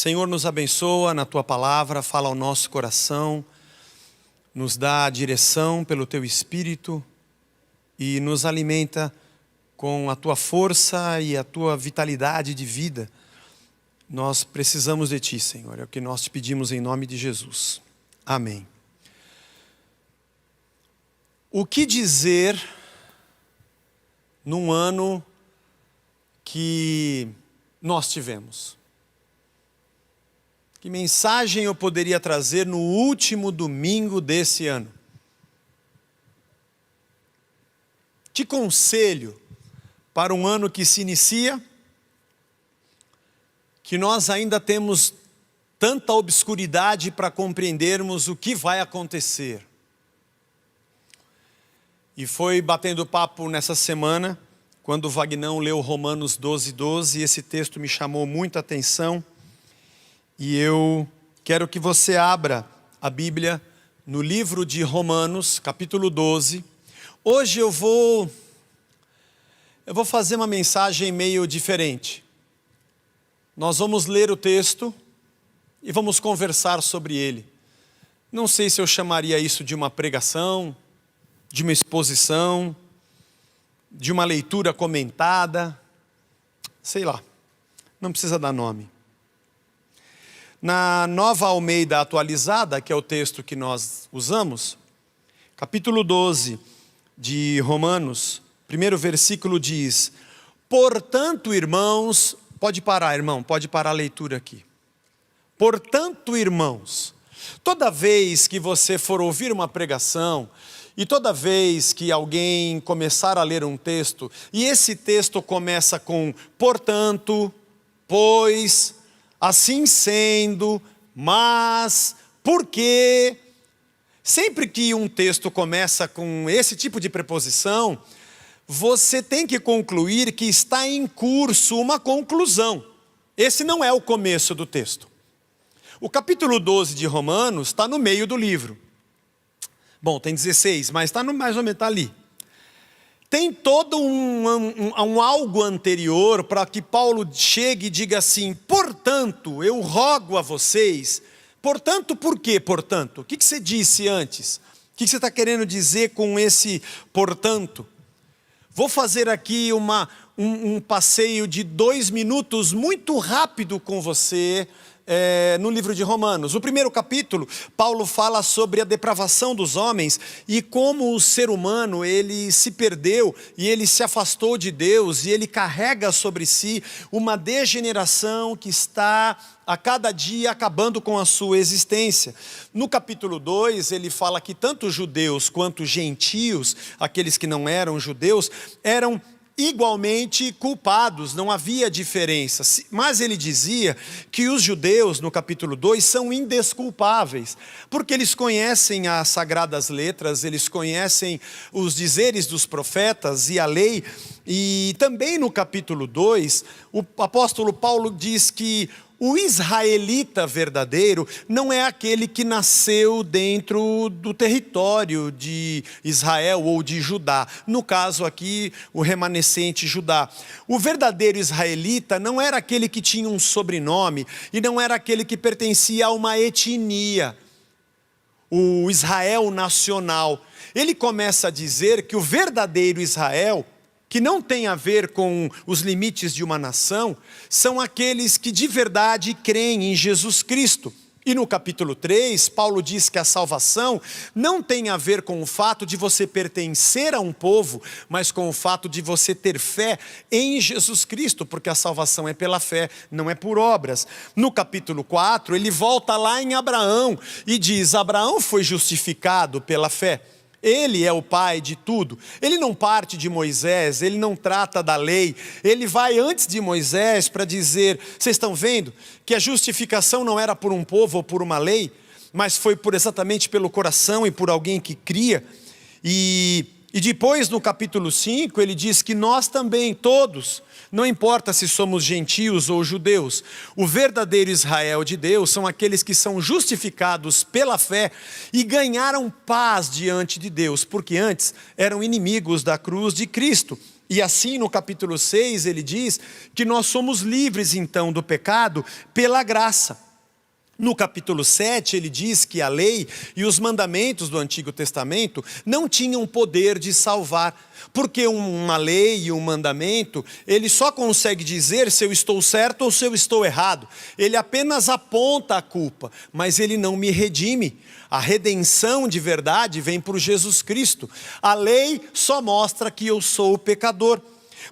Senhor, nos abençoa na Tua palavra, fala ao nosso coração, nos dá direção pelo Teu Espírito e nos alimenta com a Tua força e a Tua vitalidade de vida. Nós precisamos de Ti, Senhor, é o que nós te pedimos em nome de Jesus. Amém. O que dizer num ano que nós tivemos? Que mensagem eu poderia trazer no último domingo desse ano? Que conselho para um ano que se inicia, que nós ainda temos tanta obscuridade para compreendermos o que vai acontecer. E foi batendo papo nessa semana, quando o Vagnão leu Romanos 12:12, e esse texto me chamou muita atenção. E eu quero que você abra a Bíblia no livro de Romanos, capítulo 12. Hoje eu vou fazer uma mensagem meio diferente. Nós vamos ler o texto e vamos conversar sobre ele. Não sei se eu chamaria isso de uma pregação, de uma exposição, de uma leitura comentada, sei lá, não precisa dar nome. Na Nova Almeida Atualizada, que é o texto que nós usamos, capítulo 12 de Romanos, primeiro versículo diz: portanto, irmãos, pode parar, irmão, pode parar a leitura aqui. Portanto, irmãos, toda vez que você for ouvir uma pregação, e toda vez que alguém começar a ler um texto, e esse texto começa com portanto, pois, assim sendo, mas, porque, sempre que um texto começa com esse tipo de preposição, você tem que concluir que está em curso uma conclusão. Esse não é o começo do texto. O capítulo 12 de Romanos está no meio do livro. Bom, tem 16, mas está mais ou menos ali. Tem todo um algo anterior para que Paulo chegue e diga assim: portanto, eu rogo a vocês. Portanto, por quê, portanto? O que você disse antes? O que você está querendo dizer com esse portanto? Vou fazer aqui um passeio de 2 minutos muito rápido com você no livro de Romanos. O primeiro capítulo, Paulo fala sobre a depravação dos homens e como o ser humano, ele se perdeu e ele se afastou de Deus e ele carrega sobre si uma degeneração que está a cada dia acabando com a sua existência. No capítulo 2, ele fala que tanto judeus quanto gentios, aqueles que não eram judeus, eram igualmente culpados, não havia diferença. Mas ele dizia que os judeus, no capítulo 2, são indesculpáveis, porque eles conhecem as sagradas letras, eles conhecem os dizeres dos profetas e a lei. E também no capítulo 2, o apóstolo Paulo diz que o israelita verdadeiro não é aquele que nasceu dentro do território de Israel ou de Judá. No caso aqui, o remanescente Judá. O verdadeiro israelita não era aquele que tinha um sobrenome e não era aquele que pertencia a uma etnia. O Israel nacional. Ele começa a dizer que o verdadeiro Israel, que não tem a ver com os limites de uma nação, são aqueles que de verdade creem em Jesus Cristo. E no capítulo 3, Paulo diz que a salvação não tem a ver com o fato de você pertencer a um povo, mas com o fato de você ter fé em Jesus Cristo, porque a salvação é pela fé, não é por obras. No capítulo 4, ele volta lá em Abraão e diz: Abraão foi justificado pela fé. Ele é o pai de tudo. Ele não parte de Moisés, ele não trata da lei. Ele vai antes de Moisés para dizer: vocês estão vendo que a justificação não era por um povo ou por uma lei, mas foi exatamente pelo coração e por alguém que cria. E E depois, no capítulo 5, ele diz que nós também, todos, não importa se somos gentios ou judeus, o verdadeiro Israel de Deus são aqueles que são justificados pela fé e ganharam paz diante de Deus, porque antes eram inimigos da cruz de Cristo. E assim, no capítulo 6, ele diz que nós somos livres então do pecado pela graça. No capítulo 7, ele diz que a lei e os mandamentos do Antigo Testamento não tinham poder de salvar, porque uma lei e um mandamento, ele só consegue dizer se eu estou certo ou se eu estou errado. Ele apenas aponta a culpa, mas ele não me redime. A redenção de verdade vem por Jesus Cristo. A lei só mostra que eu sou o pecador.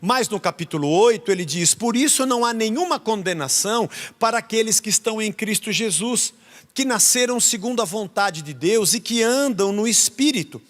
Mas no capítulo 8 ele diz: por isso não há nenhuma condenação para aqueles que estão em Cristo Jesus, que nasceram segundo a vontade de Deus e que andam no Espírito.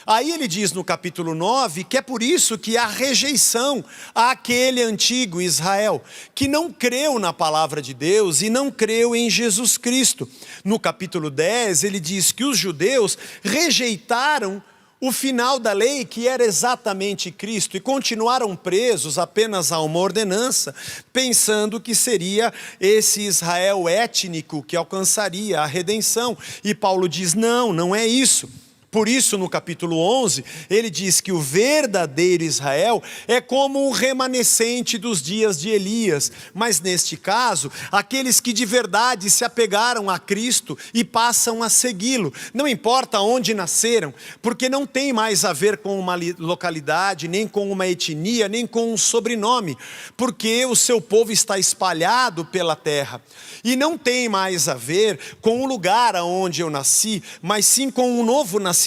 Aí ele diz no capítulo 9 que é por isso que há rejeição àquele antigo Israel, que não creu na palavra de Deus e não creu em Jesus Cristo. No capítulo 10 ele diz que os judeus rejeitaram o final da lei, que era exatamente Cristo, e continuaram presos apenas a uma ordenança, pensando que seria esse Israel étnico que alcançaria a redenção. E Paulo diz: não, não é isso. Por isso, no capítulo 11, ele diz que o verdadeiro Israel é como um remanescente dos dias de Elias. Mas neste caso, aqueles que de verdade se apegaram a Cristo e passam a segui-lo. Não importa onde nasceram, porque não tem mais a ver com uma localidade, nem com uma etnia, nem com um sobrenome. Porque o seu povo está espalhado pela terra. E não tem mais a ver com o lugar onde eu nasci, mas sim com um novo nascimento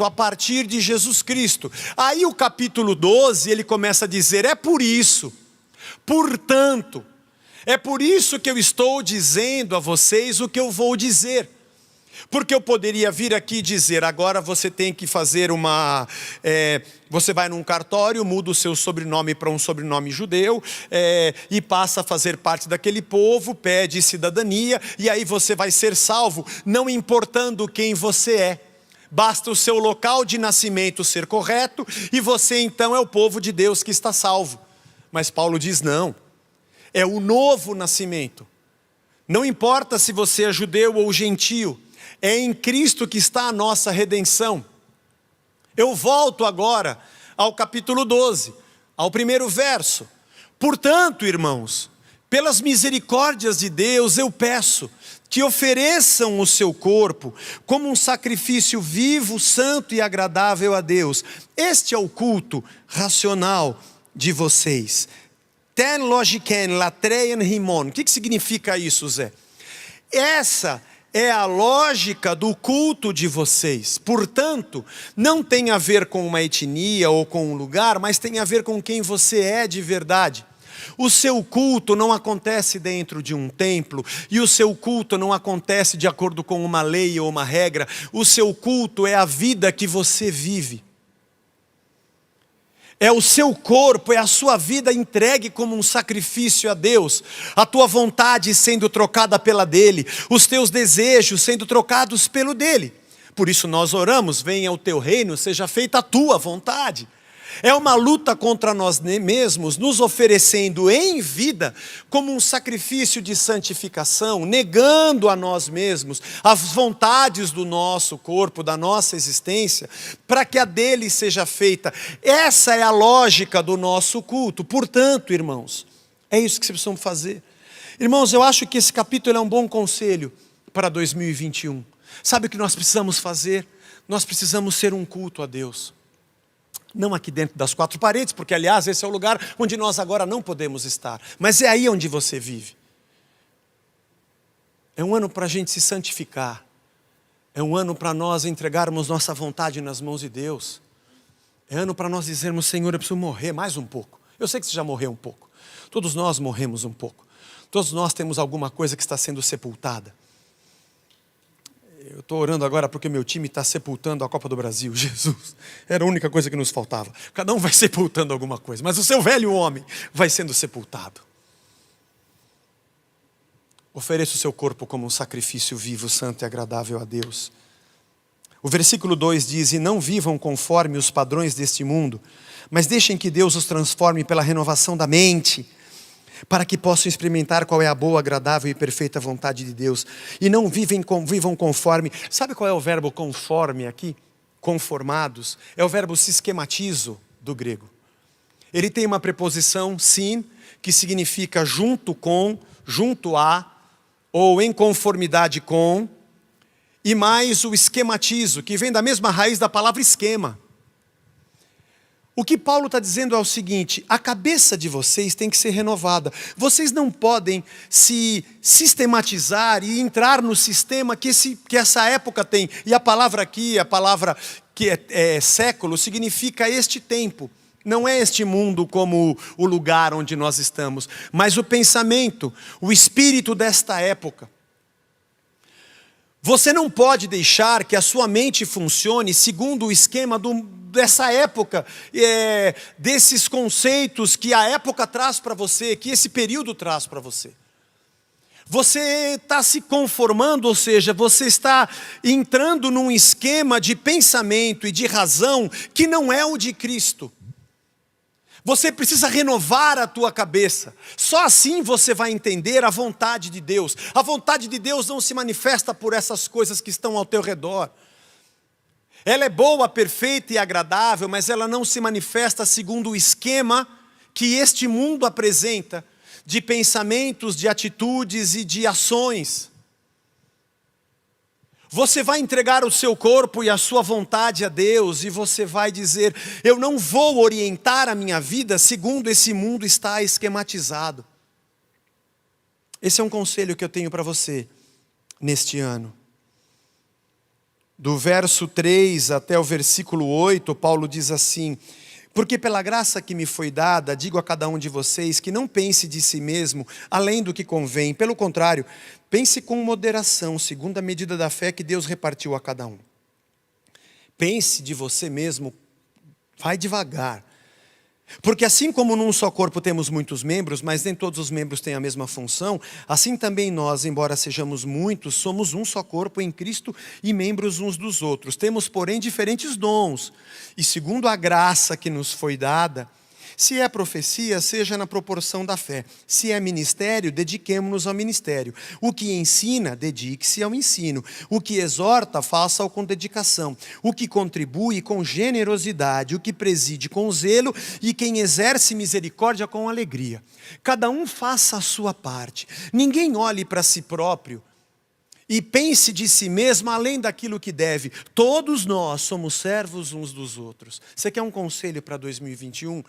a partir de Jesus Cristo. Aí o capítulo 12, ele começa a dizer: é por isso, portanto, é por isso que eu estou dizendo a vocês o que eu vou dizer. Porque eu poderia vir aqui e dizer: agora você tem que fazer você vai num cartório, muda o seu sobrenome para um sobrenome judeu, e passa a fazer parte daquele povo, pede cidadania, e aí você vai ser salvo, não importando quem você é. Basta o seu local de nascimento ser correto, e você então é o povo de Deus que está salvo. Mas Paulo diz: não, é o novo nascimento. Não importa se você é judeu ou gentio, é em Cristo que está a nossa redenção. Eu volto agora ao capítulo 12, ao primeiro verso. Portanto, irmãos, pelas misericórdias de Deus eu peço que ofereçam o seu corpo como um sacrifício vivo, santo e agradável a Deus. Este é o culto racional de vocês. Ten logiken latreian himon. O que significa isso, Zé? Essa é a lógica do culto de vocês. Portanto, não tem a ver com uma etnia ou com um lugar, mas tem a ver com quem você é de verdade. O seu culto não acontece dentro de um templo, e o seu culto não acontece de acordo com uma lei ou uma regra. O seu culto é a vida que você vive. É o seu corpo, é a sua vida entregue como um sacrifício a Deus, a tua vontade sendo trocada pela dele, os teus desejos sendo trocados pelo dele. Por isso nós oramos: venha o teu reino, seja feita a tua vontade. É uma luta contra nós mesmos, nos oferecendo em vida como um sacrifício de santificação, negando a nós mesmos as vontades do nosso corpo, da nossa existência, para que a dele seja feita. Essa é a lógica do nosso culto. Portanto, irmãos, é isso que vocês precisam fazer. Irmãos, eu acho que esse capítulo é um bom conselho para 2021. Sabe o que nós precisamos fazer? Nós precisamos ser um culto a Deus. Não aqui dentro das quatro paredes, porque aliás esse é o lugar onde nós agora não podemos estar. Mas é aí onde você vive. É um ano para a gente se santificar. É um ano para nós entregarmos nossa vontade nas mãos de Deus. É ano para nós dizermos: Senhor, eu preciso morrer mais um pouco. Eu sei que você já morreu um pouco. Todos nós morremos um pouco. Todos nós temos alguma coisa que está sendo sepultada. Eu estou orando agora porque meu time está sepultando a Copa do Brasil. Jesus, era a única coisa que nos faltava. Cada um vai sepultando alguma coisa, mas o seu velho homem vai sendo sepultado. Ofereça o seu corpo como um sacrifício vivo, santo e agradável a Deus. O versículo 2 diz: e não vivam conforme os padrões deste mundo, mas deixem que Deus os transforme pela renovação da mente, para que possam experimentar qual é a boa, agradável e perfeita vontade de Deus. E não vivam conforme. Sabe qual é o verbo conforme aqui? Conformados. É o verbo sistematizo do grego. Ele tem uma preposição sin, que significa junto com, junto a, ou em conformidade com, e mais o esquematizo, que vem da mesma raiz da palavra esquema. O que Paulo está dizendo é o seguinte: a cabeça de vocês tem que ser renovada. Vocês não podem se sistematizar e entrar no sistema que essa época tem. E a palavra aqui, a palavra que é século, significa este tempo. Não é este mundo como o lugar onde nós estamos, mas o pensamento, o espírito desta época. Você não pode deixar que a sua mente funcione segundo o esquema dessa época, desses conceitos que a época traz para você, que esse período traz para você. Você está se conformando, ou seja, você está entrando num esquema de pensamento e de razão que não é o de Cristo. Você precisa renovar a tua cabeça. Só assim você vai entender a vontade de Deus. A vontade de Deus não se manifesta por essas coisas que estão ao teu redor. Ela é boa, perfeita e agradável, mas ela não se manifesta segundo o esquema que este mundo apresenta, de pensamentos, de atitudes e de ações. Você vai entregar o seu corpo e a sua vontade a Deus, e você vai dizer: eu não vou orientar a minha vida segundo esse mundo está esquematizado. Esse é um conselho que eu tenho para você neste ano. Do verso 3 até o versículo 8, Paulo diz assim: porque pela graça que me foi dada, digo a cada um de vocês que não pense de si mesmo além do que convém. Pelo contrário, pense com moderação, segundo a medida da fé que Deus repartiu a cada um. Pense de você mesmo, vai devagar. Porque assim como num só corpo temos muitos membros, mas nem todos os membros têm a mesma função, assim também nós, embora sejamos muitos, somos um só corpo em Cristo e membros uns dos outros. Temos, porém, diferentes dons, e segundo a graça que nos foi dada, se é profecia, seja na proporção da fé. Se é ministério, dediquemo-nos ao ministério. O que ensina, dedique-se ao ensino. O que exorta, faça-o com dedicação. O que contribui, com generosidade. O que preside, com zelo. E quem exerce misericórdia, com alegria. Cada um faça a sua parte. Ninguém olhe para si próprio e pense de si mesmo além daquilo que deve. Todos nós somos servos uns dos outros. Você quer um conselho para 2021?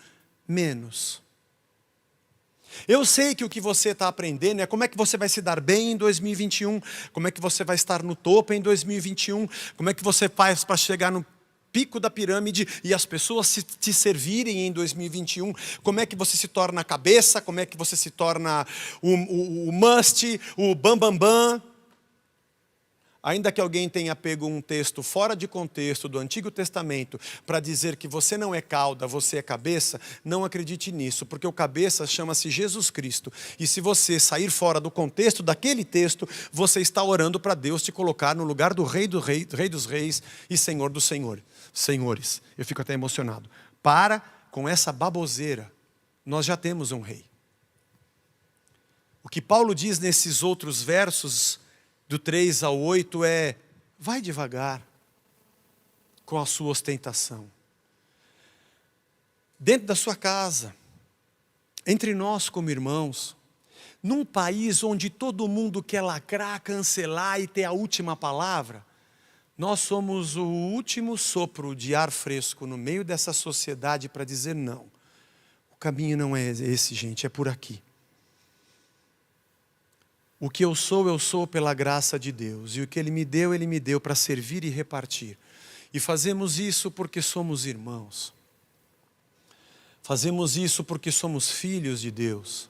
Menos. Eu sei que o que você está aprendendo é como é que você vai se dar bem em 2021, como é que você vai estar no topo em 2021, como é que você faz para chegar no pico da pirâmide e as pessoas te servirem em 2021, como é que você se torna a cabeça, como é que você se torna o must, o bam. Ainda que alguém tenha pego um texto fora de contexto do Antigo Testamento para dizer que você não é cauda, você é cabeça, não acredite nisso, porque o cabeça chama-se Jesus Cristo. E se você sair fora do contexto daquele texto, você está orando para Deus te colocar no lugar do Rei dos Reis e Senhor dos Senhores. Eu fico até emocionado. Para com essa baboseira. Nós já temos um rei. O que Paulo diz nesses outros versos, do 3 ao 8, vai devagar com a sua ostentação. Dentro da sua casa, entre nós como irmãos, num país onde todo mundo quer lacrar, cancelar e ter a última palavra, nós somos o último sopro de ar fresco no meio dessa sociedade para dizer não. O caminho não é esse, gente, é por aqui. O que eu sou pela graça de Deus. E o que Ele me deu para servir e repartir. E fazemos isso porque somos irmãos. Fazemos isso porque somos filhos de Deus.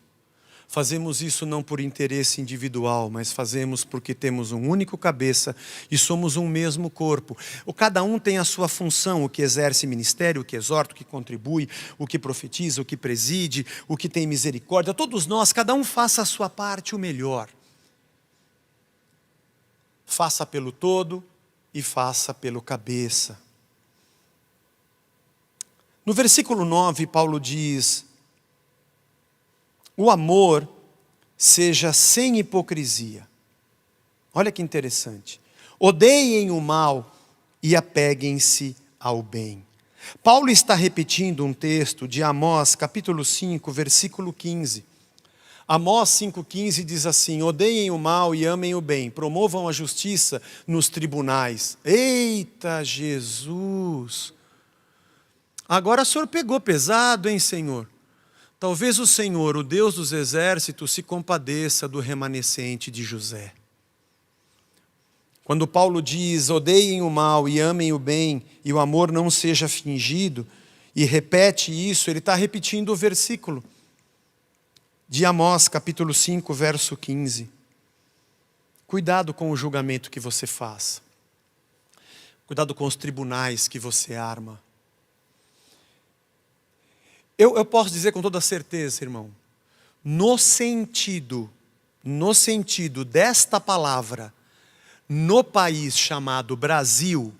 Fazemos isso não por interesse individual, mas fazemos porque temos um único cabeça e somos um mesmo corpo. Cada um tem a sua função, o que exerce ministério, o que exorta, o que contribui, o que profetiza, o que preside, o que tem misericórdia. Todos nós, cada um faça a sua parte o melhor. Faça pelo todo, e faça pelo cabeça. No versículo 9, Paulo diz: o amor seja sem hipocrisia. Olha que interessante. Odeiem o mal e apeguem-se ao bem. Paulo está repetindo um texto de Amós, capítulo 5, versículo 15. Amós 5,15 diz assim: odeiem o mal e amem o bem, promovam a justiça nos tribunais. Eita Jesus! Agora o Senhor pegou pesado, hein, Senhor? Talvez o Senhor, o Deus dos exércitos, se compadeça do remanescente de José. Quando Paulo diz: odeiem o mal e amem o bem, e o amor não seja fingido, e repete isso, ele está repetindo o versículo de Amós, capítulo 5, verso 15. Cuidado com o julgamento que você faz. Cuidado com os tribunais que você arma. Eu posso dizer com toda certeza, irmão, no sentido desta palavra, no país chamado Brasil,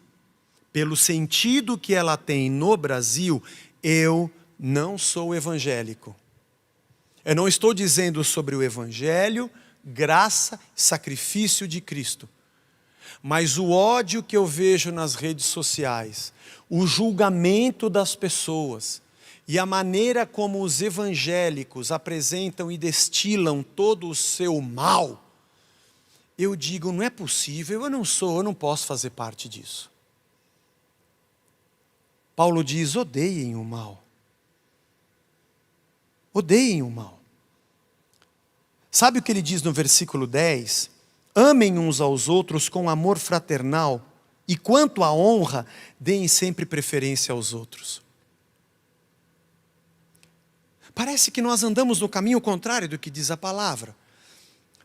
pelo sentido que ela tem no Brasil, eu não sou evangélico. Eu não estou dizendo sobre o evangelho, graça, sacrifício de Cristo. Mas o ódio que eu vejo nas redes sociais, o julgamento das pessoas e a maneira como os evangélicos apresentam e destilam todo o seu mal, eu digo, não é possível, eu não posso fazer parte disso. Paulo diz: odeiem o mal. Odeiem o mal. Sabe o que ele diz no versículo 10? Amem uns aos outros com amor fraternal, e quanto à honra, deem sempre preferência aos outros. Parece que nós andamos no caminho contrário do que diz a palavra.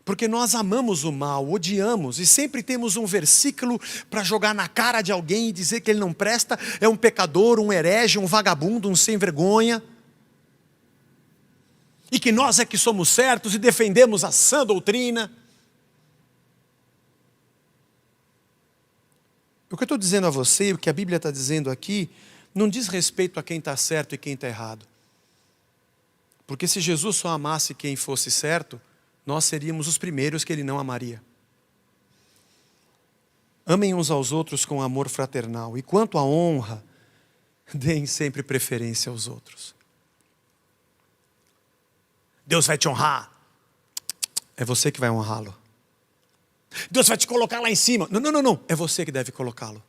Porque nós amamos o mal, odiamos, e sempre temos um versículo para jogar na cara de alguém e dizer que ele não presta, é um pecador, um herege, um vagabundo, um sem vergonha. E que nós é que somos certos e defendemos a sã doutrina. O que eu estou dizendo a você, o que a Bíblia está dizendo aqui, não diz respeito a quem está certo e quem está errado. Porque se Jesus só amasse quem fosse certo, nós seríamos os primeiros que ele não amaria. Amem uns aos outros com amor fraternal. E quanto à honra, deem sempre preferência aos outros. Deus vai te honrar. É você que vai honrá-lo. Deus vai te colocar lá em cima. Não. É você que deve colocá-lo.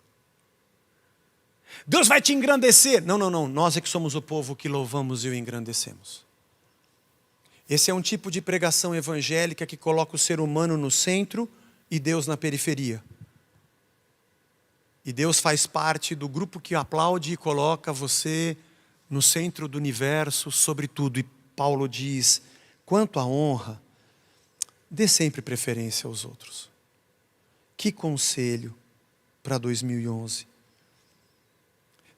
Deus vai te engrandecer. Não. Nós é que somos o povo que louvamos e o engrandecemos. Esse é um tipo de pregação evangélica que coloca o ser humano no centro e Deus na periferia. E Deus faz parte do grupo que aplaude e coloca você no centro do universo, sobre tudo. E Paulo diz: quanto à honra, dê sempre preferência aos outros. Que conselho para 2011.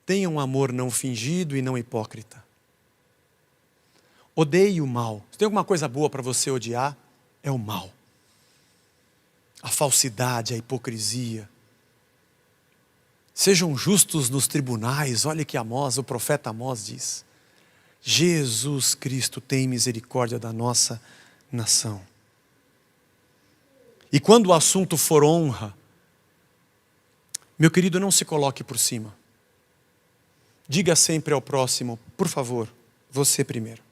Tenha um amor não fingido e não hipócrita. Odeie o mal. Se tem alguma coisa boa para você odiar, é o mal. A falsidade, a hipocrisia. Sejam justos nos tribunais. Olha que Amós, o profeta Amós diz: Jesus Cristo tem misericórdia da nossa nação. E quando o assunto for honra, meu querido, não se coloque por cima. Diga sempre ao próximo: por favor, você primeiro.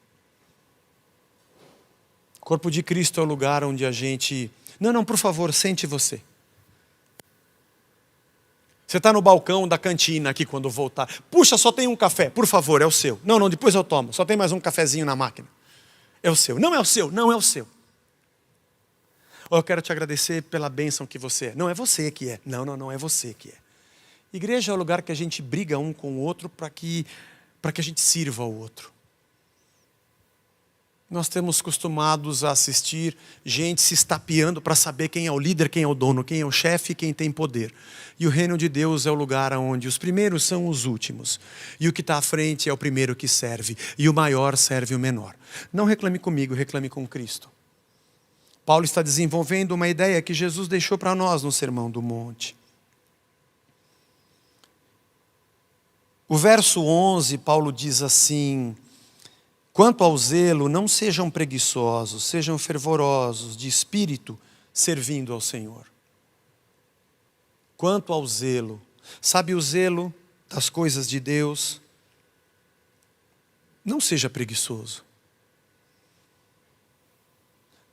O corpo de Cristo é o lugar onde a gente... Não, por favor, sente você. Você está no balcão da cantina aqui quando voltar. Puxa, só tem um café. Por favor, é o seu. Não, depois eu tomo. Só tem mais um cafezinho na máquina. É o seu. Não é o seu. Não é o seu. Eu quero te agradecer pela bênção que você é. Não é você que é. Não é você que é. Igreja é o lugar que a gente briga um com o outro para que a gente sirva ao outro. Nós temos acostumados a assistir gente se estapeando para saber quem é o líder, quem é o dono, quem é o chefe, quem tem poder. E o reino de Deus é o lugar onde os primeiros são os últimos. E o que está à frente é o primeiro que serve. E o maior serve o menor. Não reclame comigo, reclame com Cristo. Paulo está desenvolvendo uma ideia que Jesus deixou para nós no Sermão do Monte. O verso 11, Paulo diz assim: quanto ao zelo, não sejam preguiçosos, sejam fervorosos de espírito, servindo ao Senhor. Quanto ao zelo, sabe o zelo das coisas de Deus? Não seja preguiçoso.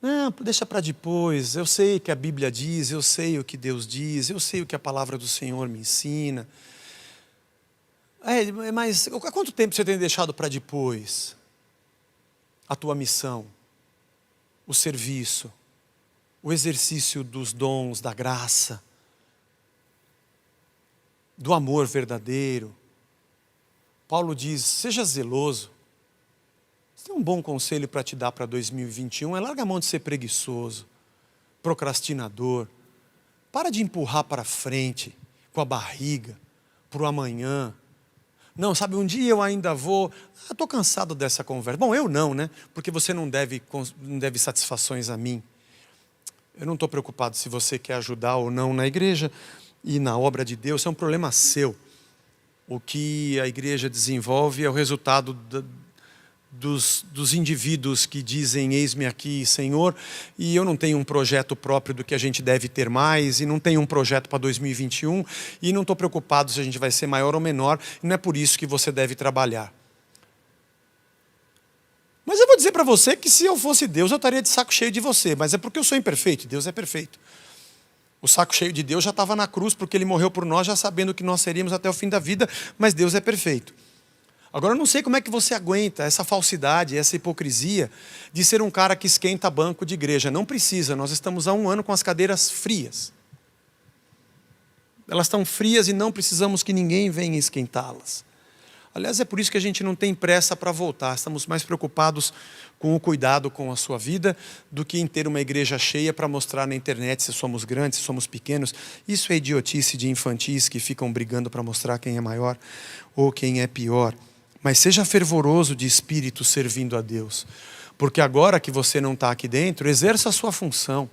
Não, deixa para depois, eu sei o que a Bíblia diz, eu sei o que Deus diz, eu sei o que a palavra do Senhor me ensina. Mas há quanto tempo você tem deixado para depois a tua missão, o serviço, o exercício dos dons, da graça, do amor verdadeiro? Paulo diz, seja zeloso. Tem um bom conselho para te dar para 2021, larga a mão de ser preguiçoso, procrastinador. Para de empurrar para frente, com a barriga, para o amanhã. Não, sabe, um dia eu ainda vou. Estou cansado dessa conversa. Bom, eu não, né? Porque você não deve satisfações a mim. Eu não estou preocupado se você quer ajudar ou não na igreja e na obra de Deus. Isso é um problema seu. O que a igreja desenvolve é o resultado dos indivíduos que dizem, eis-me aqui, Senhor, e eu não tenho um projeto próprio do que a gente deve ter mais, e não tenho um projeto para 2021, e não estou preocupado se a gente vai ser maior ou menor, e não é por isso que você deve trabalhar. Mas eu vou dizer para você que se eu fosse Deus, eu estaria de saco cheio de você, mas é porque eu sou imperfeito, Deus é perfeito. O saco cheio de Deus já estava na cruz, porque Ele morreu por nós, já sabendo que nós seríamos até o fim da vida, mas Deus é perfeito. Agora eu não sei como é que você aguenta essa falsidade, essa hipocrisia de ser um cara que esquenta banco de igreja. Não precisa, nós estamos há 1 ano com as cadeiras frias. Elas estão frias e não precisamos que ninguém venha esquentá-las. Aliás, é por isso que a gente não tem pressa para voltar. Estamos mais preocupados com o cuidado com a sua vida do que em ter uma igreja cheia para mostrar na internet se somos grandes, se somos pequenos. Isso é idiotice de infantis que ficam brigando para mostrar quem é maior ou quem é pior. Mas seja fervoroso de espírito servindo a Deus. Porque agora que você não está aqui dentro, exerça a sua função.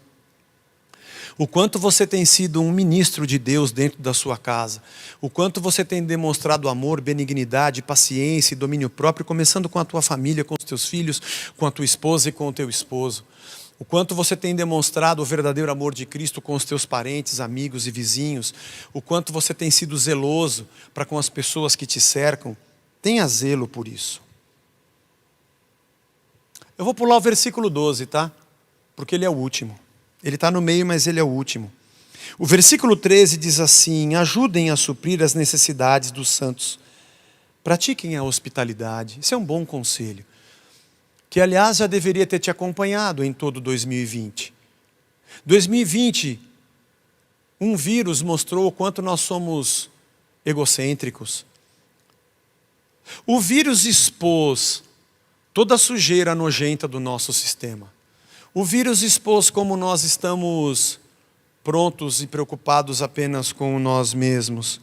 O quanto você tem sido um ministro de Deus dentro da sua casa. O quanto você tem demonstrado amor, benignidade, paciência e domínio próprio, começando com a tua família, com os teus filhos, com a tua esposa e com o teu esposo. O quanto você tem demonstrado o verdadeiro amor de Cristo com os teus parentes, amigos e vizinhos. O quanto você tem sido zeloso para com as pessoas que te cercam. Tenha zelo por isso. Eu vou pular o versículo 12, tá? Porque ele é o último. Ele está no meio, mas ele é o último. O versículo 13 diz assim: ajudem a suprir as necessidades dos santos. Pratiquem a hospitalidade. Isso é um bom conselho. Que, aliás, já deveria ter te acompanhado em todo 2020. 2020, um vírus mostrou o quanto nós somos egocêntricos. O vírus expôs toda a sujeira nojenta do nosso sistema. O vírus expôs como nós estamos prontos e preocupados apenas com nós mesmos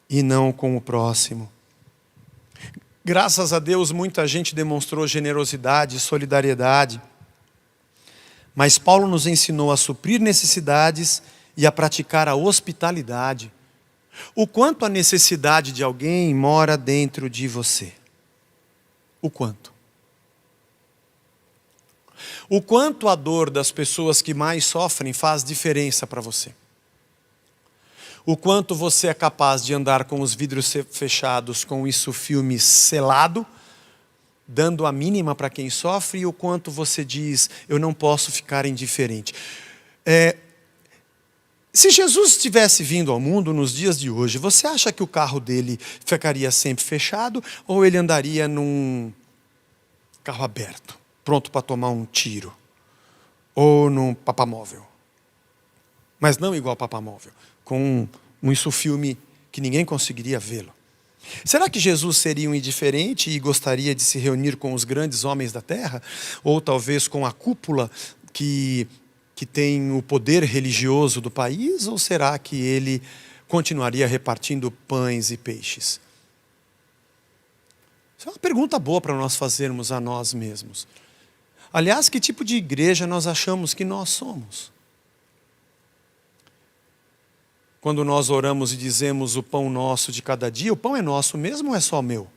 e não com o próximo. Graças a Deus, muita gente demonstrou generosidade e solidariedade. Mas Paulo nos ensinou a suprir necessidades e a praticar a hospitalidade. O quanto a necessidade de alguém mora dentro de você. O quanto. O quanto a dor das pessoas que mais sofrem faz diferença para você. O quanto você é capaz de andar com os vidros fechados, com isso filme selado, dando a mínima para quem sofre, e o quanto você diz, eu não posso ficar indiferente. Se Jesus tivesse vindo ao mundo nos dias de hoje, você acha que o carro dele ficaria sempre fechado ou ele andaria num carro aberto, pronto para tomar um tiro? Ou num papamóvel? Mas não igual papamóvel, com um isso-filme que ninguém conseguiria vê-lo. Será que Jesus seria um indiferente e gostaria de se reunir com os grandes homens da terra? Ou talvez com a cúpula que tem o poder religioso do país? Ou será que ele continuaria repartindo pães e peixes? Isso é uma pergunta boa para nós fazermos a nós mesmos. Aliás, que tipo de igreja nós achamos que nós somos? quando nós oramos e dizemos o pão nosso de cada dia, o pão é nosso mesmo ou é só meu?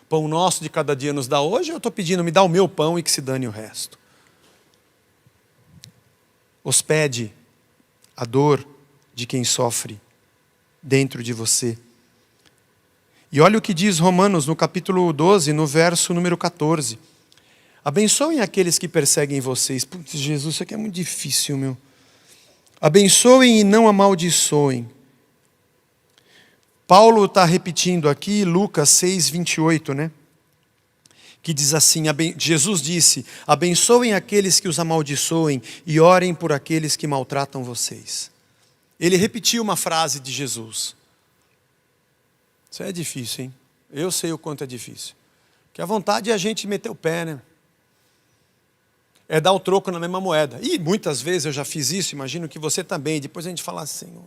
O pão nosso de cada dia nos dá hoje, eu estou pedindo, me dá o meu pão e que se dane o resto. Hospede a dor de quem sofre dentro de você. E olha o que diz Romanos no capítulo 12, no verso número 14. Abençoem aqueles que perseguem vocês. Putz, Jesus, isso aqui é muito difícil, meu. Abençoem e não amaldiçoem. Paulo está repetindo aqui Lucas 6, 28, né? Que diz assim, Jesus disse, abençoem aqueles que os amaldiçoem e orem por aqueles que maltratam vocês. Ele repetiu uma frase de Jesus. Isso é difícil, hein? Eu sei o quanto é difícil. Que a vontade é a gente meter o pé, né? É dar o troco na mesma moeda. E muitas vezes eu já fiz isso, imagino que você também. Depois a gente fala assim, Senhor.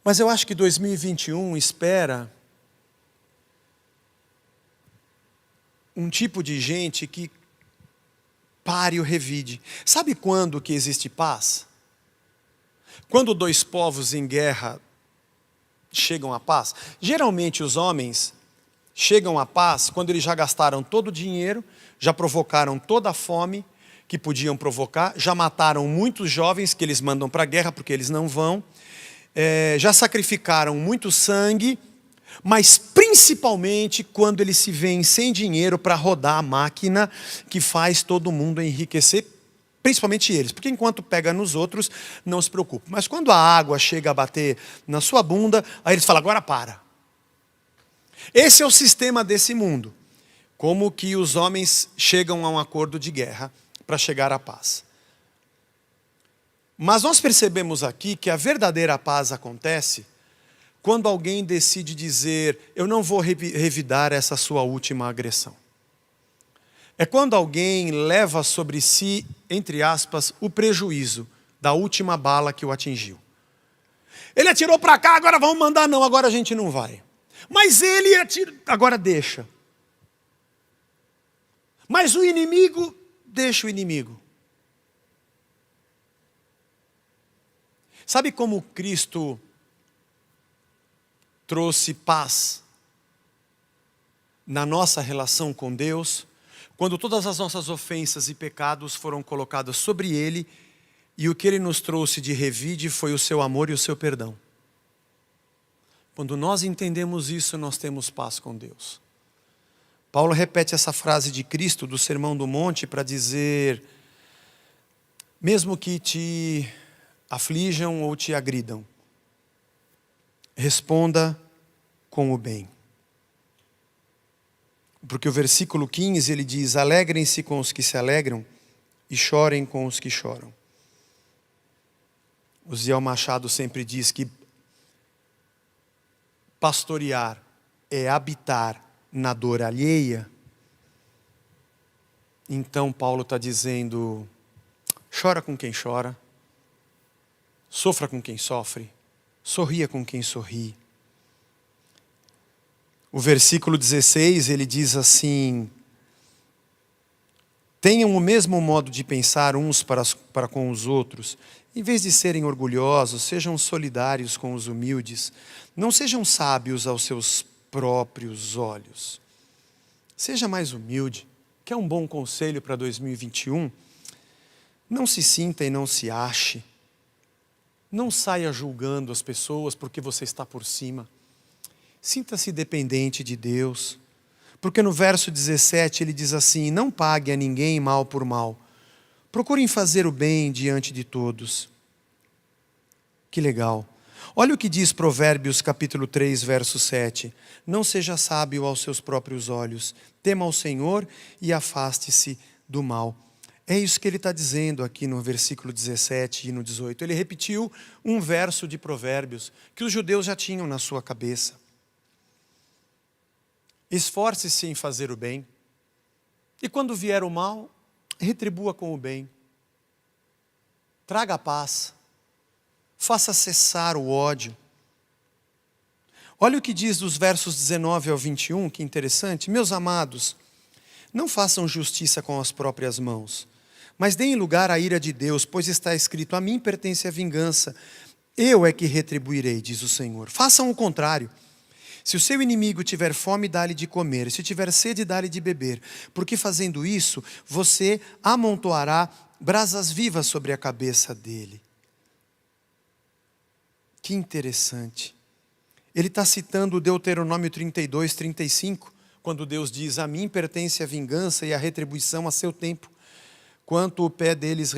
Mas eu acho que 2021 espera um tipo de gente que pare o revide. Sabe quando que existe paz? Quando dois povos em guerra chegam à paz. Geralmente os homens chegam à paz quando eles já gastaram todo o dinheiro, já provocaram toda a fome que podiam provocar, já mataram muitos jovens que eles mandam para a guerra porque eles não vão, já sacrificaram muito sangue, mas principalmente quando eles se veem sem dinheiro para rodar a máquina que faz todo mundo enriquecer, principalmente eles, porque enquanto pega nos outros, não se preocupa. Mas quando a água chega a bater na sua bunda, aí eles falam, agora para. Esse é o sistema desse mundo. Como que os homens chegam a um acordo de guerra para chegar à paz. Mas nós percebemos aqui que a verdadeira paz acontece quando alguém decide dizer, eu não vou revidar essa sua última agressão. É quando alguém leva sobre si, entre aspas, o prejuízo da última bala que o atingiu. Ele atirou para cá, agora vamos mandar não, agora a gente não vai. Mas ele atirou, agora deixa. Mas o inimigo, deixa o inimigo. Sabe como Cristo trouxe paz na nossa relação com Deus? Quando todas as nossas ofensas e pecados foram colocados sobre Ele, e o que Ele nos trouxe de revide foi o seu amor e o seu perdão. Quando nós entendemos isso, nós temos paz com Deus. Paulo repete essa frase de Cristo, do Sermão do Monte, para dizer, mesmo que te aflijam ou te agridam, responda com o bem. Porque o versículo 15, ele diz, alegrem-se com os que se alegram e chorem com os que choram. O Ziel Machado sempre diz que pastorear é habitar na dor alheia. Então Paulo está dizendo, chora com quem chora, sofra com quem sofre, sorria com quem sorri. O versículo 16, ele diz assim, tenham o mesmo modo de pensar uns para com os outros, em vez de serem orgulhosos, sejam solidários com os humildes, não sejam sábios aos seus próprios olhos. Seja mais humilde. Quer um bom conselho para 2021? Não se sinta e não se ache. Não saia julgando as pessoas porque você está por cima. Sinta-se dependente de Deus. Porque no verso 17 ele diz assim, não pague a ninguém mal por mal. Procurem fazer o bem diante de todos. Que legal. Olha o que diz Provérbios capítulo 3, verso 7. Não seja sábio aos seus próprios olhos. Tema ao Senhor e afaste-se do mal. É isso que ele está dizendo aqui no versículo 17 e no 18. Ele repetiu um verso de Provérbios que os judeus já tinham na sua cabeça. Esforce-se em fazer o bem. E quando vier o mal, retribua com o bem. Traga a paz. Faça cessar o ódio. Olha o que diz dos versos 19 ao 21, que interessante. Meus amados, não façam justiça com as próprias mãos, mas deem lugar à ira de Deus, pois está escrito, a mim pertence a vingança, eu é que retribuirei, diz o Senhor. Façam o contrário. Se o seu inimigo tiver fome, dá-lhe de comer. Se tiver sede, dá-lhe de beber. Porque fazendo isso, você amontoará brasas vivas sobre a cabeça dele. Que interessante. Ele está citando Deuteronômio 32, 35, quando Deus diz: a mim pertence a vingança e a retribuição a seu tempo. Quando o pé deles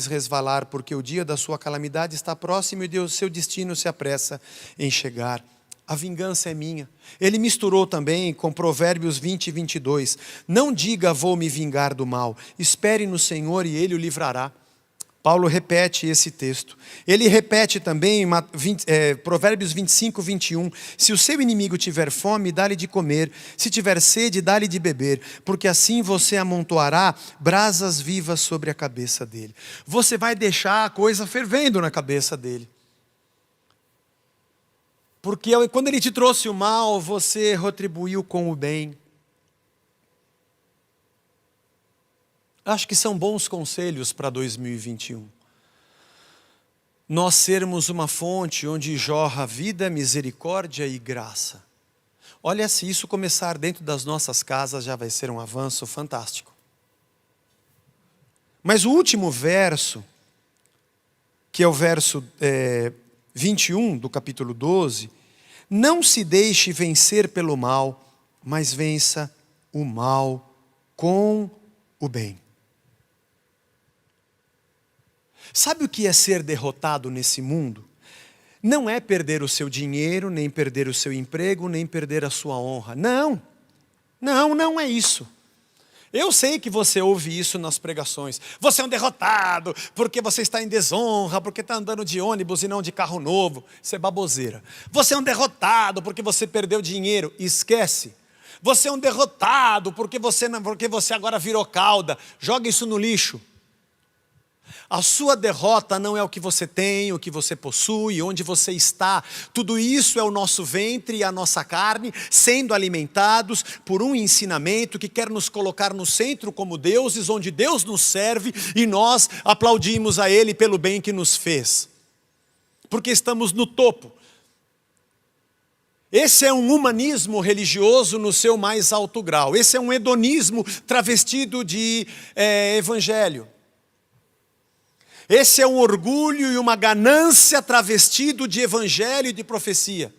resvalar, porque o dia da sua calamidade está próximo e o seu destino se apressa em chegar. A vingança é minha. Ele misturou também com Provérbios 20 e 22. Não diga, vou me vingar do mal. Espere no Senhor e Ele o livrará. Paulo repete esse texto. Ele repete também Provérbios 25, 21. Se o seu inimigo tiver fome, dá-lhe de comer. Se tiver sede, dá-lhe de beber. Porque assim você amontoará brasas vivas sobre a cabeça dele. Você vai deixar a coisa fervendo na cabeça dele. Porque quando ele te trouxe o mal, você retribuiu com o bem. Acho que são bons conselhos para 2021. Nós sermos uma fonte onde jorra vida, misericórdia e graça. Olha, se isso começar dentro das nossas casas, já vai ser um avanço fantástico. Mas o último verso, que é o verso 21 do capítulo 12, não se deixe vencer pelo mal, mas vença o mal com o bem. Sabe o que é ser derrotado nesse mundo? Não é perder o seu dinheiro, nem perder o seu emprego, nem perder a sua honra. Não, não é isso. Eu sei que você ouve isso nas pregações. Você é um derrotado, porque você está em desonra, porque está andando de ônibus e não de carro novo. Isso é baboseira. Você é um derrotado, porque você perdeu dinheiro. Esquece. Você é um derrotado, porque você agora virou cauda. Joga isso no lixo. A sua derrota não é o que você tem, o que você possui, onde você está. Tudo isso é o nosso ventre e a nossa carne sendo alimentados por um ensinamento que quer nos colocar no centro como deuses, onde Deus nos serve e nós aplaudimos a Ele pelo bem que nos fez. Porque estamos no topo. Esse é um humanismo religioso no seu mais alto grau. Esse é um hedonismo travestido de evangelho. Esse é um orgulho e uma ganância travestido de evangelho e de profecia.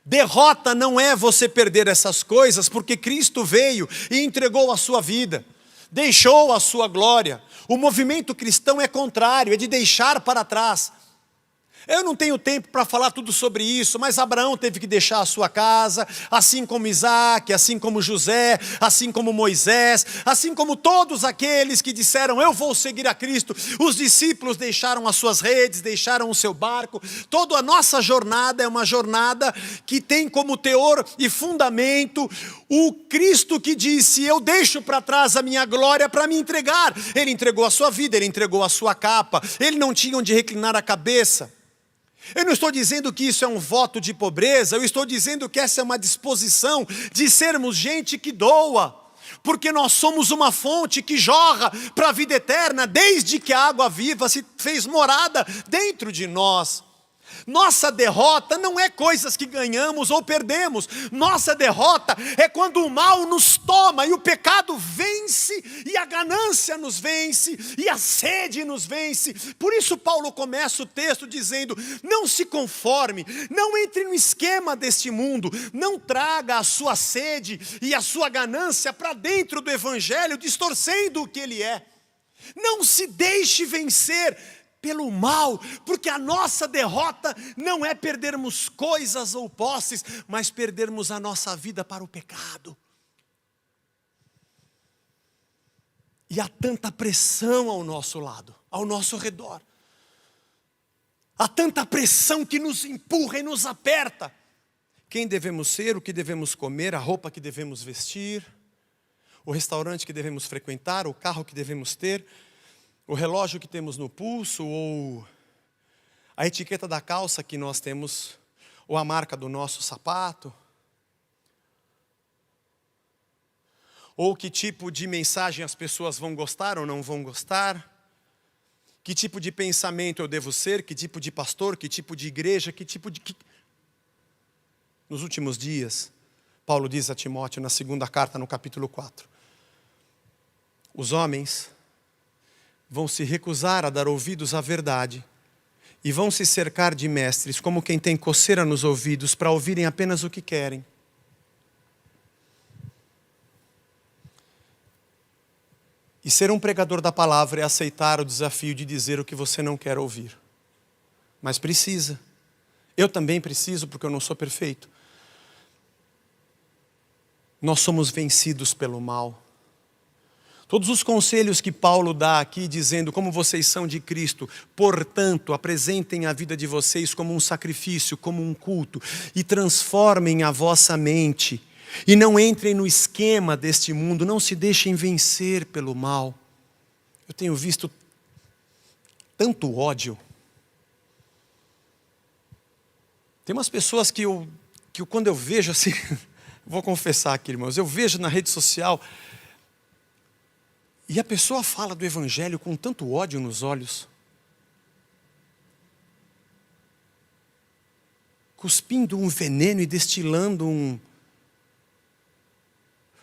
Derrota não é você perder essas coisas, porque Cristo veio e entregou a sua vida, deixou a sua glória. O movimento cristão é contrário, é de deixar para trás. Eu não tenho tempo para falar tudo sobre isso, mas Abraão teve que deixar a sua casa, assim como Isaac, assim como José, assim como Moisés, assim como todos aqueles que disseram, eu vou seguir a Cristo. Os discípulos deixaram as suas redes, deixaram o seu barco. Toda a nossa jornada é uma jornada que tem como teor e fundamento o Cristo que disse, eu deixo para trás a minha glória para me entregar. Ele entregou a sua vida, ele entregou a sua capa, ele não tinha onde reclinar a cabeça. Eu não estou dizendo que isso é um voto de pobreza, eu estou dizendo que essa é uma disposição de sermos gente que doa, porque nós somos uma fonte que jorra para a vida eterna, desde que a água viva se fez morada dentro de nós. Nossa derrota não é coisas que ganhamos ou perdemos. Nossa derrota é quando o mal nos toma e o pecado vence e a ganância nos vence e a sede nos vence. Por isso Paulo começa o texto dizendo, não se conforme, não entre no esquema deste mundo, não traga a sua sede e a sua ganância para dentro do evangelho, distorcendo o que ele é. Não se deixe vencer pelo mal, porque a nossa derrota não é perdermos coisas ou posses, mas perdermos a nossa vida para o pecado. E há tanta pressão ao nosso lado, ao nosso redor. Há tanta pressão que nos empurra e nos aperta. Quem devemos ser, o que devemos comer, a roupa que devemos vestir, o restaurante que devemos frequentar, o carro que devemos ter, o relógio que temos no pulso, ou a etiqueta da calça que nós temos, ou a marca do nosso sapato, ou que tipo de mensagem as pessoas vão gostar ou não vão gostar, Que tipo de pensamento eu devo ser? Que tipo de pastor? Que tipo de igreja? Que tipo de... Nos últimos dias, Paulo diz a Timóteo, na segunda carta, no capítulo 4, os homens vão se recusar a dar ouvidos à verdade e vão se cercar de mestres, como quem tem coceira nos ouvidos, para ouvirem apenas o que querem. E ser um pregador da palavra é aceitar o desafio de dizer o que você não quer ouvir. Mas precisa. Eu também preciso, porque eu não sou perfeito. Nós somos vencidos pelo mal. Todos os conselhos que Paulo dá aqui, dizendo como vocês são de Cristo, portanto, apresentem a vida de vocês como um sacrifício, como um culto, e transformem a vossa mente. E não entrem no esquema deste mundo, não se deixem vencer pelo mal. Eu tenho visto tanto ódio. Tem umas pessoas que quando eu vejo assim, vou confessar aqui, irmãos, eu vejo na rede social, e a pessoa fala do evangelho com tanto ódio nos olhos, cuspindo um veneno e destilando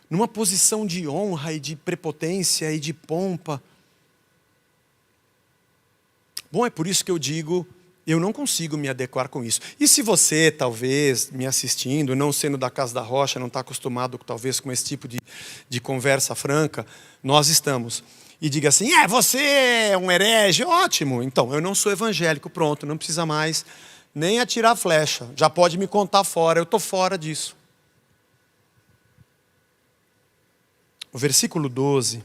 numa posição de honra e de prepotência e de pompa. Bom, é por isso que eu digo, eu não consigo me adequar com isso. E se você, talvez, me assistindo, não sendo da Casa da Rocha, não está acostumado, talvez, com esse tipo de conversa franca, nós estamos. E diga assim, você é um herege, ótimo. Então, eu não sou evangélico, pronto, não precisa mais nem atirar flecha. Já pode me contar fora, eu estou fora disso. O versículo 12...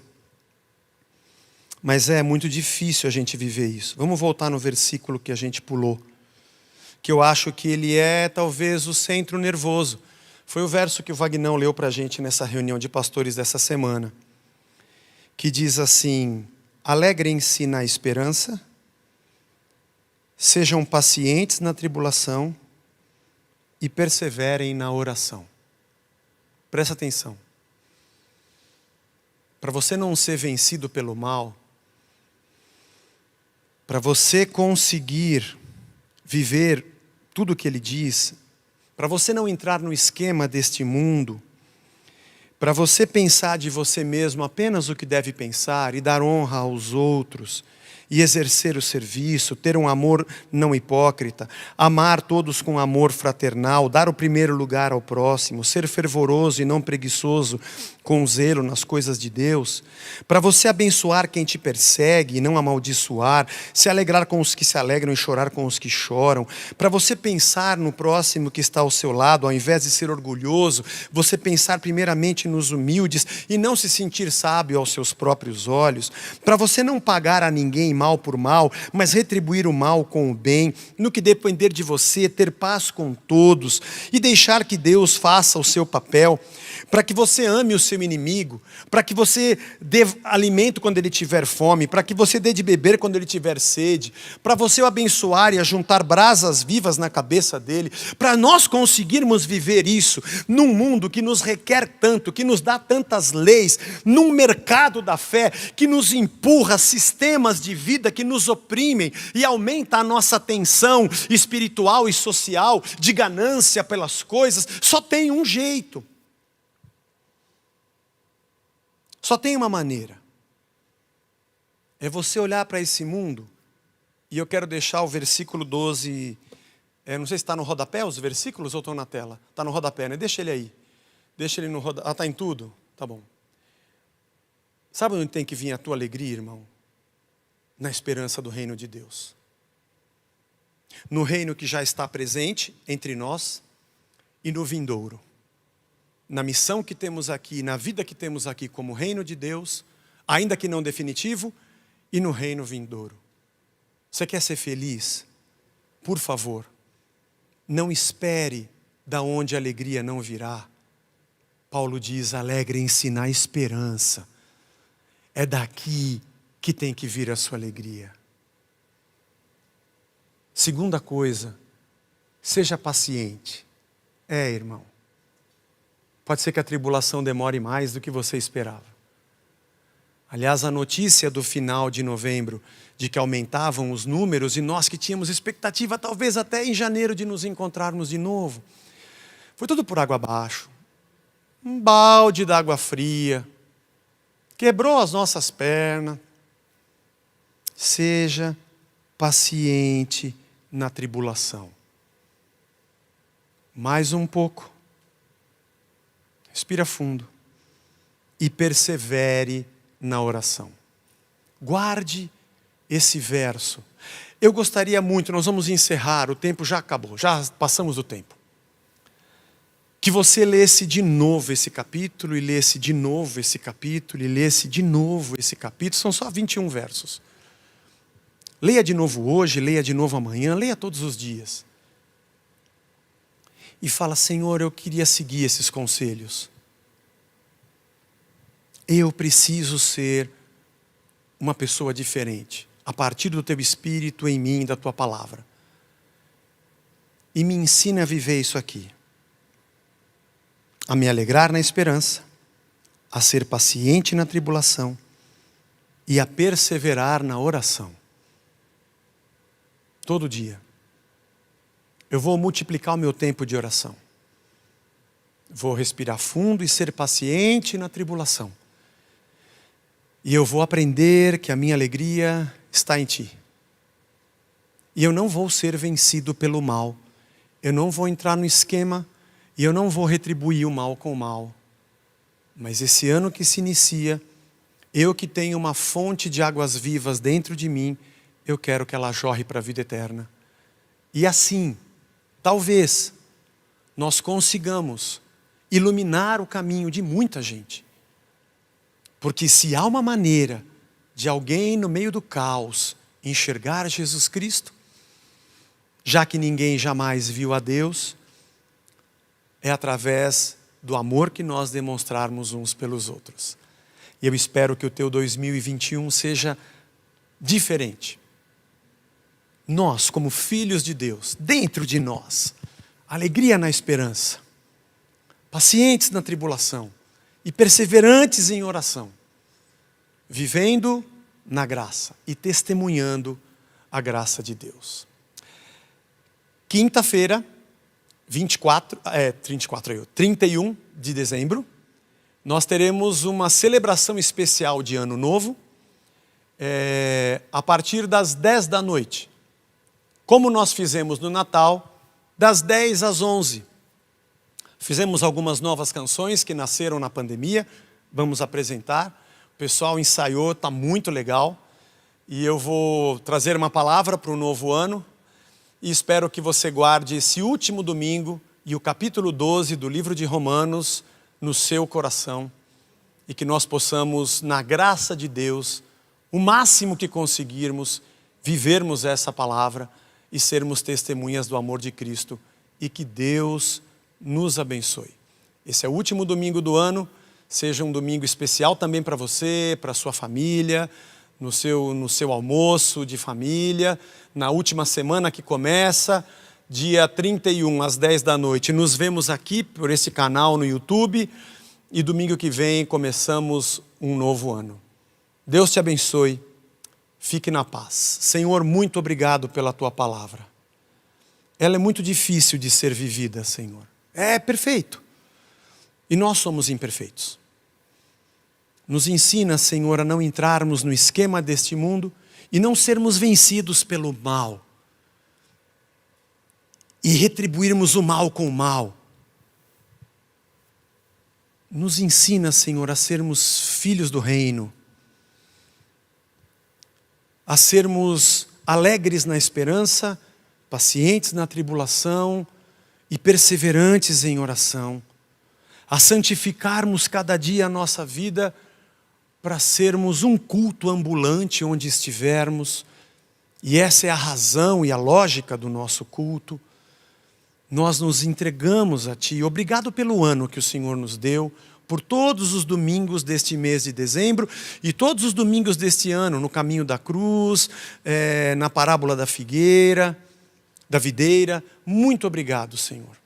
Mas é muito difícil a gente viver isso. Vamos voltar no versículo que a gente pulou, que eu acho que ele é talvez o centro nervoso. Foi o verso que o Vagnão leu para a gente nessa reunião de pastores dessa semana, que diz assim, alegrem-se na esperança, sejam pacientes na tribulação e perseverem na oração. Presta atenção. Para você não ser vencido pelo mal, para você conseguir viver tudo o que ele diz, para você não entrar no esquema deste mundo, para você pensar de você mesmo apenas o que deve pensar e dar honra aos outros, e exercer o serviço, ter um amor não hipócrita, amar todos com amor fraternal, dar o primeiro lugar ao próximo, ser fervoroso e não preguiçoso, com zelo nas coisas de Deus, para você abençoar quem te persegue e não amaldiçoar, se alegrar com os que se alegram e chorar com os que choram, para você pensar no próximo que está ao seu lado, ao invés de ser orgulhoso, você pensar primeiramente nos humildes e não se sentir sábio aos seus próprios olhos, para você não pagar a ninguém mal por mal, mas retribuir o mal com o bem, no que depender de você, ter paz com todos e deixar que Deus faça o seu papel, para que você ame o seu inimigo, para que você dê alimento quando ele tiver fome, para que você dê de beber quando ele tiver sede, para você o abençoar e ajuntar brasas vivas na cabeça dele, para nós conseguirmos viver isso num mundo que nos requer tanto, que nos dá tantas leis, num mercado da fé que nos empurra sistemas de vida que nos oprimem e aumenta a nossa tensão espiritual e social, de ganância pelas coisas, só tem um jeito. Só tem uma maneira. É você olhar para esse mundo, e eu quero deixar o versículo 12, não sei se está no rodapé os versículos ou estão na tela. Está no rodapé, né? Deixa ele aí. Deixa ele no rodapé. Está em tudo? Tá bom. Sabe onde tem que vir a tua alegria, irmão? Na esperança do reino de Deus. No reino que já está presente entre nós e no vindouro. Na missão que temos aqui, na vida que temos aqui como reino de Deus, ainda que não definitivo, e no reino vindouro. Você quer ser feliz? Por favor, não espere da onde a alegria não virá. Paulo diz, alegrem-se na esperança. É daqui que tem que vir a sua alegria. Segunda coisa, seja paciente. Irmão. Pode ser que a tribulação demore mais do que você esperava. Aliás, a notícia do final de novembro, de que aumentavam os números, e nós que tínhamos expectativa, talvez até em janeiro, de nos encontrarmos de novo, foi tudo por água abaixo. Um balde d'água fria, quebrou as nossas pernas. Seja paciente na tribulação. Mais um pouco. Respira fundo. E persevere na oração. Guarde esse verso. Eu gostaria muito, nós vamos encerrar, o tempo já acabou, já passamos do tempo. Que você lesse de novo esse capítulo, e lesse de novo esse capítulo, e lesse de novo esse capítulo. São só 21 versos. Leia de novo hoje, leia de novo amanhã, leia todos os dias. E fala: Senhor, eu queria seguir esses conselhos. Eu preciso ser uma pessoa diferente, a partir do Teu Espírito em mim, da Tua Palavra. E me ensina a viver isso aqui. A me alegrar na esperança, a ser paciente na tribulação e a perseverar na oração. Todo dia. Eu vou multiplicar o meu tempo de oração. Vou respirar fundo e ser paciente na tribulação. E eu vou aprender que a minha alegria está em Ti. E eu não vou ser vencido pelo mal. Eu não vou entrar no esquema e eu não vou retribuir o mal com o mal. Mas esse ano que se inicia, eu que tenho uma fonte de águas vivas dentro de mim, eu quero que ela jorre para a vida eterna. E assim, talvez, nós consigamos iluminar o caminho de muita gente. Porque se há uma maneira de alguém no meio do caos enxergar Jesus Cristo, já que ninguém jamais viu a Deus, é através do amor que nós demonstrarmos uns pelos outros. E eu espero que o teu 2021 seja diferente. Nós, como filhos de Deus, dentro de nós, alegria na esperança, pacientes na tribulação e perseverantes em oração, vivendo na graça e testemunhando a graça de Deus. Quinta-feira, 31 de dezembro, nós teremos uma celebração especial de Ano Novo, a partir das 10 da noite. Como nós fizemos no Natal, das 10 às 11. Fizemos algumas novas canções que nasceram na pandemia, vamos apresentar. O pessoal ensaiou, está muito legal. E eu vou trazer uma palavra para o novo ano. E espero que você guarde esse último domingo e o capítulo 12 do livro de Romanos no seu coração. E que nós possamos, na graça de Deus, o máximo que conseguirmos, vivermos essa palavra e sermos testemunhas do amor de Cristo. E que Deus nos abençoe. Esse é o último domingo do ano. Seja um domingo especial também para você, para a sua família, no seu almoço de família, na última semana que começa, dia 31 às 10 da noite. Nos vemos aqui por esse canal no YouTube e domingo que vem começamos um novo ano. Deus te abençoe, fique na paz. Senhor, muito obrigado pela Tua palavra. Ela é muito difícil de ser vivida, Senhor. É perfeito. E nós somos imperfeitos. Nos ensina, Senhor, a não entrarmos no esquema deste mundo e não sermos vencidos pelo mal. E retribuirmos o mal com o mal. Nos ensina, Senhor, a sermos filhos do reino. A sermos alegres na esperança, pacientes na tribulação e perseverantes em oração. A santificarmos cada dia a nossa vida para sermos um culto ambulante onde estivermos. E essa é a razão e a lógica do nosso culto. Nós nos entregamos a Ti. Obrigado pelo ano que o Senhor nos deu, por todos os domingos deste mês de dezembro e todos os domingos deste ano, no caminho da cruz, na parábola da figueira, da videira. Muito obrigado, Senhor,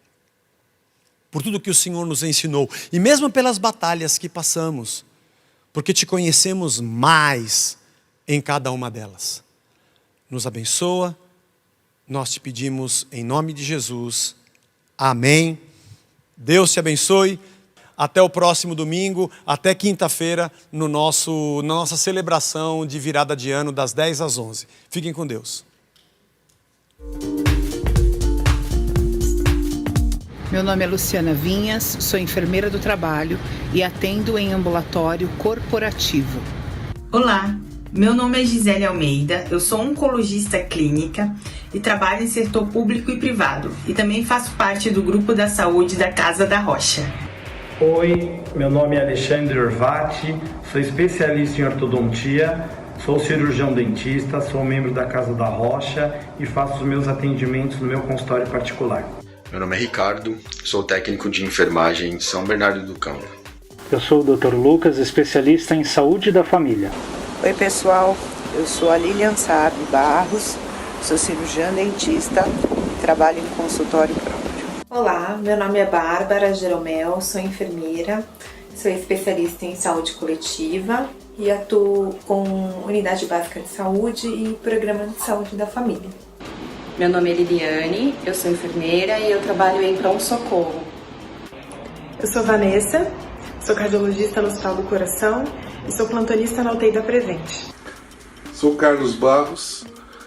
por tudo que o Senhor nos ensinou. E mesmo pelas batalhas que passamos, porque te conhecemos mais em cada uma delas. Nos abençoa, nós te pedimos em nome de Jesus. Amém. Deus te abençoe. Até o próximo domingo, até quinta-feira, na nossa celebração de virada de ano, das 10 às 11. Fiquem com Deus. Meu nome é Luciana Vinhas, sou enfermeira do trabalho e atendo em ambulatório corporativo. Olá, meu nome é Gisele Almeida, eu sou oncologista clínica e trabalho em setor público e privado e também faço parte do grupo da saúde da Casa da Rocha. Oi, meu nome é Alexandre Orvati, sou especialista em ortodontia, sou cirurgião dentista, sou membro da Casa da Rocha e faço os meus atendimentos no meu consultório particular. Meu nome é Ricardo, sou técnico de enfermagem em São Bernardo do Campo. Eu sou o Dr. Lucas, especialista em saúde da família. Oi pessoal, eu sou a Lilian Saab Barros, sou cirurgiã dentista e trabalho em consultório próprio. Olá, meu nome é Bárbara Jeromel, sou enfermeira, sou especialista em saúde coletiva e atuo com unidade básica de saúde e programa de saúde da família. Meu nome é Liliane, eu sou enfermeira e eu trabalho em pronto-socorro. Eu sou Vanessa, sou cardiologista no Hospital do Coração e sou plantonista na UTI da Presente. Sou Carlos Barros,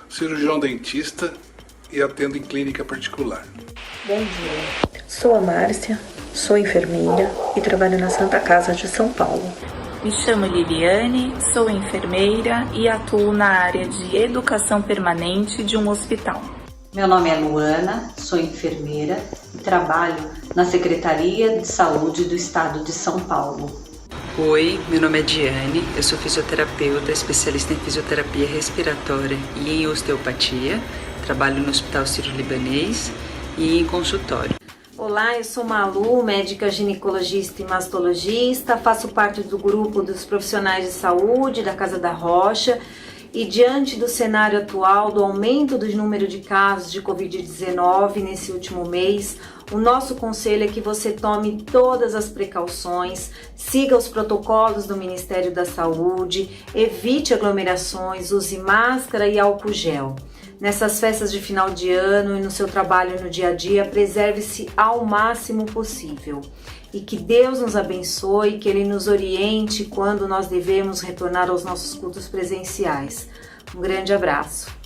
cirurgião dentista e atendo em clínica particular. Bom dia, sou a Márcia, sou enfermeira e trabalho na Santa Casa de São Paulo. Me chamo Liliane, sou enfermeira e atuo na área de educação permanente de um hospital. Meu nome é Luana, sou enfermeira e trabalho na Secretaria de Saúde do Estado de São Paulo. Oi, meu nome é Diane, eu sou fisioterapeuta, especialista em fisioterapia respiratória e em osteopatia, trabalho no Hospital Sírio-Libanês e em consultório. Olá, eu sou Malu, médica ginecologista e mastologista, faço parte do grupo dos profissionais de saúde da Casa da Rocha e diante do cenário atual do aumento do número de casos de Covid-19 nesse último mês, o nosso conselho é que você tome todas as precauções, siga os protocolos do Ministério da Saúde, evite aglomerações, use máscara e álcool gel. Nessas festas de final de ano e no seu trabalho no dia a dia, preserve-se ao máximo possível. E que Deus nos abençoe, que Ele nos oriente quando nós devemos retornar aos nossos cultos presenciais. Um grande abraço.